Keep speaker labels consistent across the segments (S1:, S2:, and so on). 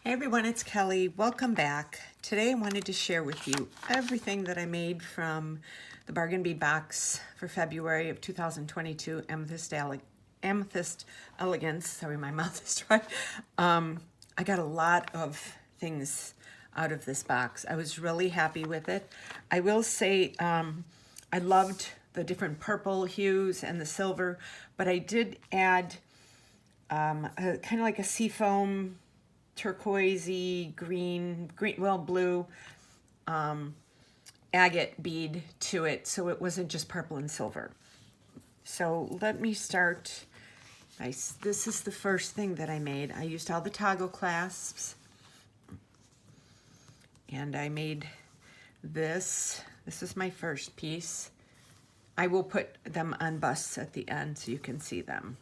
S1: Hey everyone, it's Kelly. Welcome back. Today I wanted to share with you everything that I made from the bargain bead box for February of 2022, Amethyst Elegance. Sorry, my mouth is dry. I got a lot of things out of this box. I was really happy with it. I will say I loved the different purple hues and the silver, but I did add kind of like a seafoam turquoisey green, well, blue agate bead to it, so it wasn't just purple and silver. So let me start. This is the first thing that I made. I used all the toggle clasps, and I made this. This is my first piece. I will put them on busts at the end so you can see them.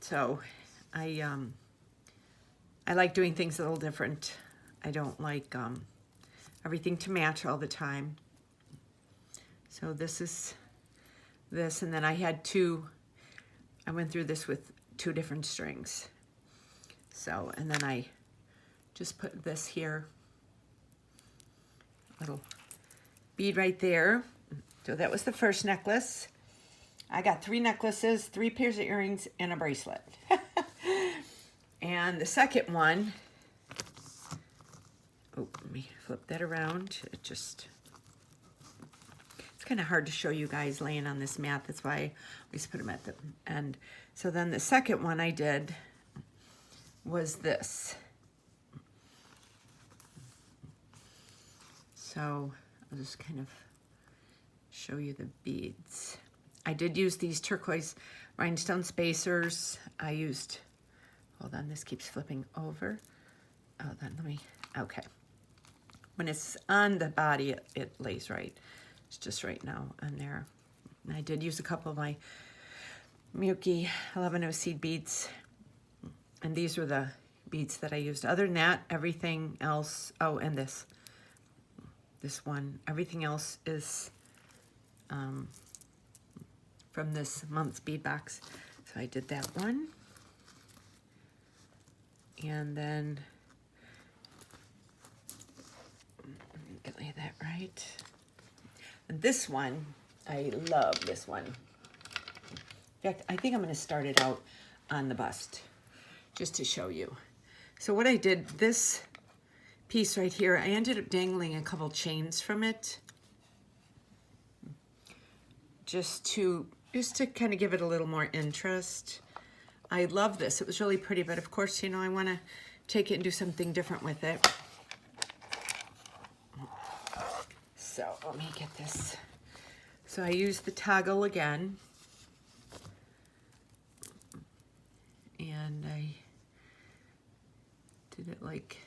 S1: So I like doing things a little different. I don't like everything to match all the time. So this is this, and then I went through this with 2 different strings. So, and then I just put this here, little bead right there. So that was the first necklace. I got 3 necklaces, 3 pairs of earrings, and a bracelet. And the second one, oh, let me flip that around. It's kind of hard to show you guys laying on this mat. That's why I always put them at the end. So then the second one I did was this. So I'll just kind of show you the beads. I did use these turquoise rhinestone spacers. I used, hold on, this keeps flipping over. Oh, then let me, okay. When it's on the body, it lays right. It's just right now on there. And I did use a couple of my Milky 11 seed beads. And these were the beads that I used. Other than that, everything else, oh, and this one, everything else is from this month's bead box. So I did that one. And then, let me lay that right. And this one, I love this one. In fact, I think I'm going to start it out on the bust, just to show you. So what I did, this piece right here, I ended up dangling a couple chains from it, just to kind of give it a little more interest. I love this. It was really pretty, but of course, you know, I want to take it and do something different with it. So let me get this. So I used the toggle again. And I did it like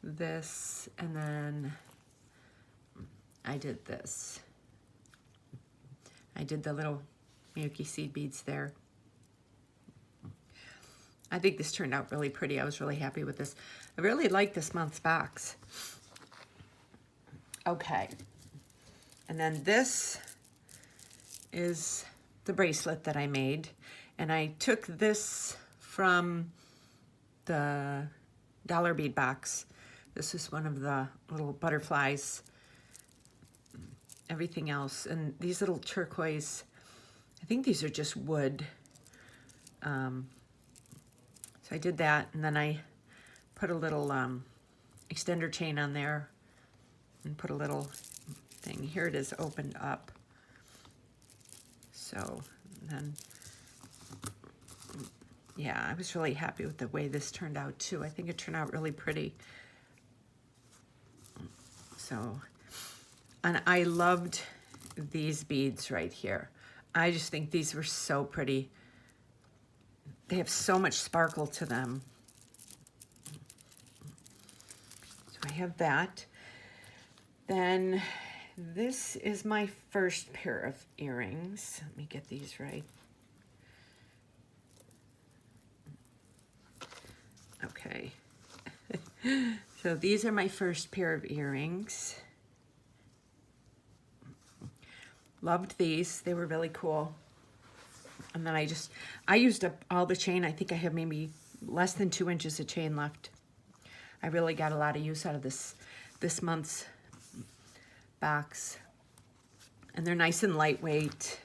S1: this, and then I did this. I did the little Milky seed beads there. I think this turned out really pretty. I was really happy with this. I really like this month's box. Okay. And then this is the bracelet that I made. And I took this from the dollar bead box. This is one of the little butterflies. Everything else. And these little turquoise, I think these are just wood. So I did that, and then I put a little extender chain on there and put a little thing. Here it is opened up. So then, yeah, I was really happy with the way this turned out too. I think it turned out really pretty. So, and I loved these beads right here. I just think these were so pretty. They have so much sparkle to them. So I have that. Then this is my first pair of earrings. Let me get these right. Okay. So these are my first pair of earrings. Loved these. They were really cool. And then I used up all the chain. I think I have maybe less than 2 inches of chain left. I really got a lot of use out of this month's box. And they're nice and lightweight.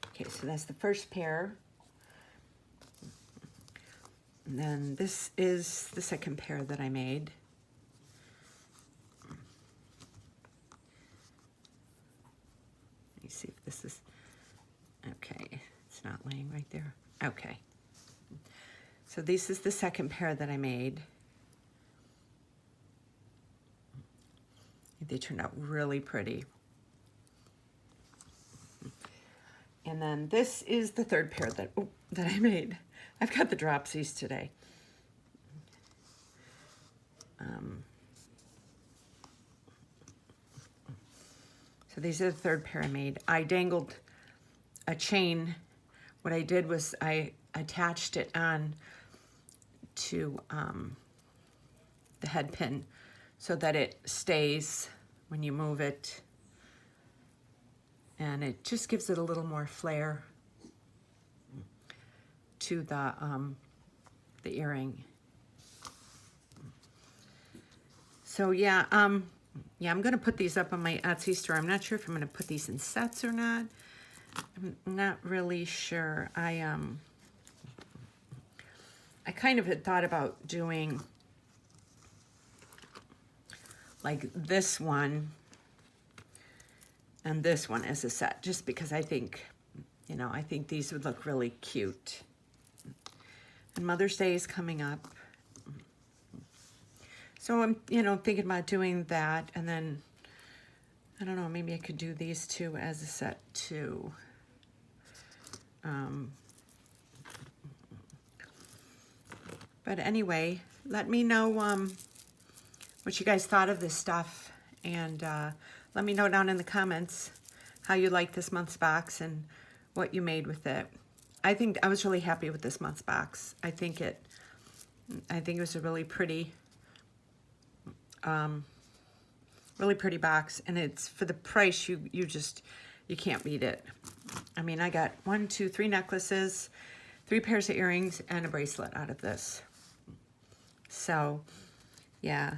S1: Okay, so that's the first pair. And then this is the second pair that I made. Let me see if this is, okay, it's not laying right there. Okay. So this is the second pair that I made. They turned out really pretty. And then this is the third pair that I made. I've got the dropsies today. So these are the third pair I made. I dangled a chain. What I did was I attached it on to the head pin so that it stays when you move it. And it just gives it a little more flair to the earring. So yeah, I'm gonna put these up on my Etsy store. I'm not sure if I'm gonna put these in sets or not. I'm not really sure. I kind of had thought about doing like this one and this one as a set, just because I think, you know, I think these would look really cute. And Mother's Day is coming up. So I'm, you know, thinking about doing that, and then, I don't know, maybe I could do these two as a set too. But anyway, let me know what you guys thought of this stuff, and let me know down in the comments how you like this month's box and what you made with it. I think I was really happy with this month's box. I think it was a really pretty box, and it's for the price, you can't beat it. I mean, I got 1, 2, 3 necklaces, 3 pairs of earrings, and a bracelet out of this. So yeah,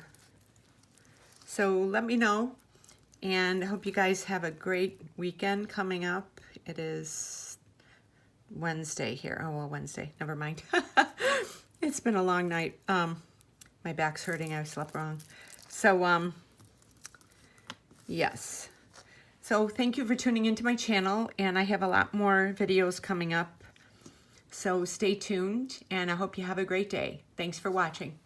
S1: so let me know, and I hope you guys have a great weekend coming up. It is Wednesday here. Oh, well, Wednesday, never mind. It's been a long night. My back's hurting. I slept wrong. So yes, so thank you for tuning into my channel, and I have a lot more videos coming up, so stay tuned, and I hope you have a great day. Thanks for watching.